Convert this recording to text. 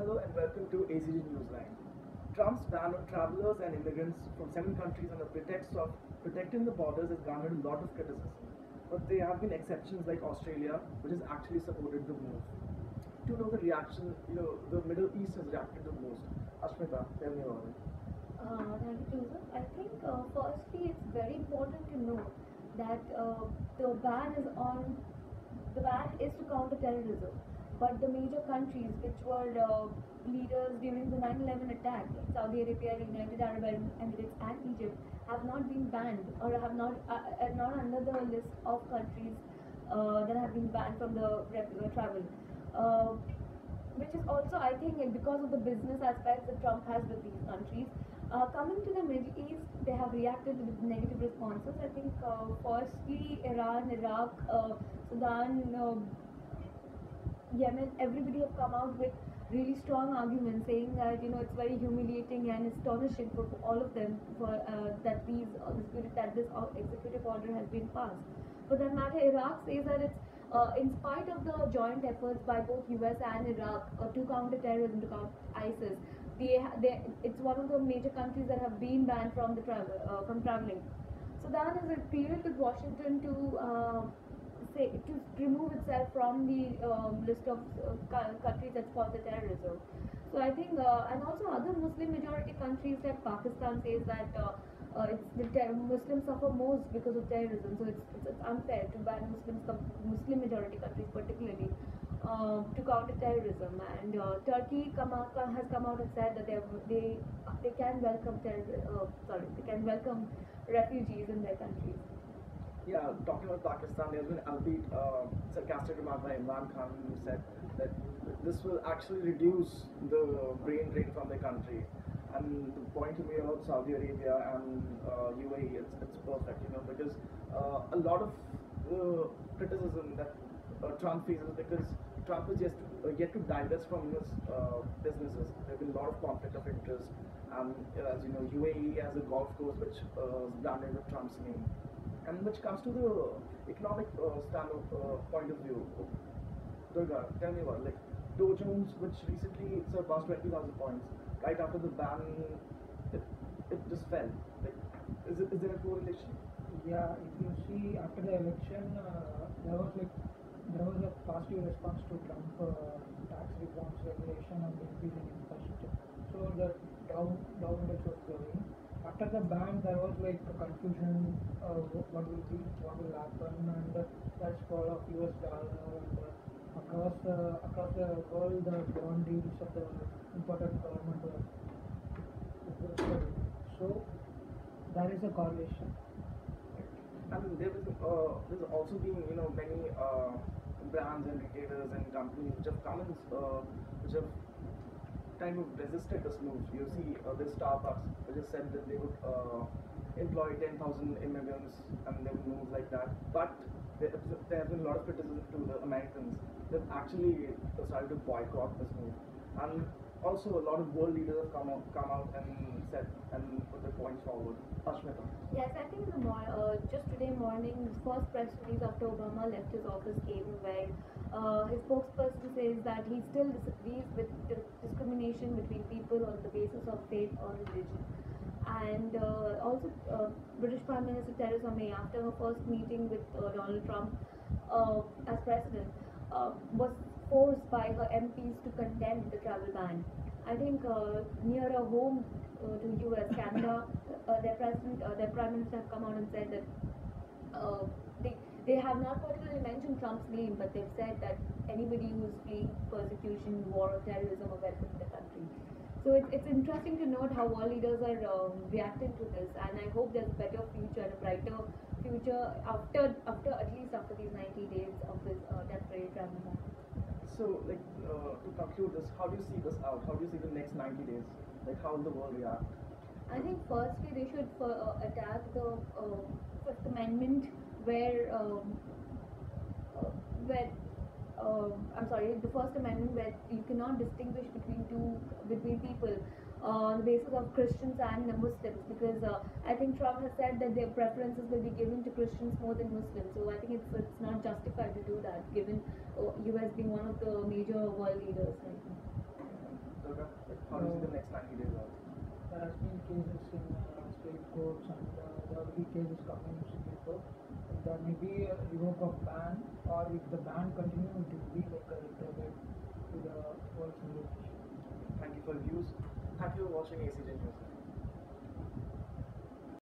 Hello and welcome to ACG Newsline. Trump's ban on travelers and immigrants from 7 countries on the pretext of protecting the borders has garnered a lot of criticism. But there have been exceptions like Australia, which has actually supported the move. To know the reaction, the Middle East has reacted the most. Ashmita, tell me about it. Thank you, Joseph. I think firstly it's very important to know that the ban is on the ban is to counter terrorism, but the major countries which were leaders during the 9/11 attack, like Saudi Arabia, United Arab Emirates, and Egypt, have not been banned or have not are not under the list of countries that have been banned from the travel. Uh, which is also, I think, because of the business aspects that Trump has with these countries. Coming to the Middle East, they have reacted with negative responses. I think, firstly, Iran, Iraq, Sudan, Yemen, everybody have come out with really strong arguments saying that it's very humiliating and astonishing for all of them for that this executive order has been passed. For that matter, Iraq says that it's in spite of the joint efforts by both US and Iraq to counter terrorism, to counter ISIS, it's one of the major countries that have been banned from from traveling. Sudan has appealed with Washington to remove itself from the list of countries that sponsor terrorism. So I think, and also other Muslim majority countries like Pakistan says that Muslims suffer most because of terrorism. So it's unfair to ban Muslim majority countries particularly to counter terrorism. And has come out and said that they can welcome they can welcome refugees in their countries. Yeah, talking about Pakistan, there's been albeit sarcastic remark by Imran Khan who said that this will actually reduce the brain drain from the country. And the point you made about Saudi Arabia and UAE, it's perfect, because a lot of criticism that Trump faces because Trump is yet to divest from his businesses. There have been a lot of conflict of interest. As you know, UAE has a golf course which is branded with Trump's name. And which comes to the economic point of view, Durga, tell me about Dow Jones, which recently surpassed 20,000 points. Right after the ban, it just fell. Is there a correlation? Yeah, if you see after the election, there was a positive response to Trump tax reforms, regulation, and increasing infrastructure. So the Dow index was growing. After the ban, there was a confusion. What will happen, and that's fall of U.S. dollar and across the world, the bond yields of the important government were steady. So there is a correlation. I mean, there's also been many brands and retailers and companies which have come in, which have kind of resisted this move. You see, this Starbucks, which has said that they would employ 10,000 immigrants and they would move like that. But there have been a lot of criticism to the Americans. They've actually started to boycott this move. And also, a lot of world leaders have come out and said and put their points forward. Ashmita. Yes, I think just today morning, his first press release after Obama left his office came where his spokesperson says that he still disagrees with discrimination between people on the basis of faith or religion. And also, British Prime Minister Theresa May, after her first meeting with Donald Trump as president, was forced by her MPs to condemn the travel ban. I think near a home to US, Canada, their prime minister have come out and said that uh, they have not particularly mentioned Trump's name, but they've said that anybody who is fleeing persecution, war, or terrorism are welcome in the country. So it's interesting to note how world leaders are reacting to this, and I hope there's a better future and a brighter future after at least after these 90 days of this temporary travel ban. So, to conclude this, how do you see this out? How do you see the next 90 days? How will the world react? I think firstly they should attack the Fifth Amendment, where I'm sorry, the First Amendment, where you cannot distinguish between people on the basis of Christians and Muslims, because I think Trump has said that their preferences will be given to Christians more than Muslims. So I think it's not justified to do that, given US being one of the major world leaders right now. courts and there will be cases coming in Supreme Court. There may be a revoke of ban, or if the ban continues, it will be like a retrograde to the old civilization. Thank you for your views. Thank you for watching ACJ News.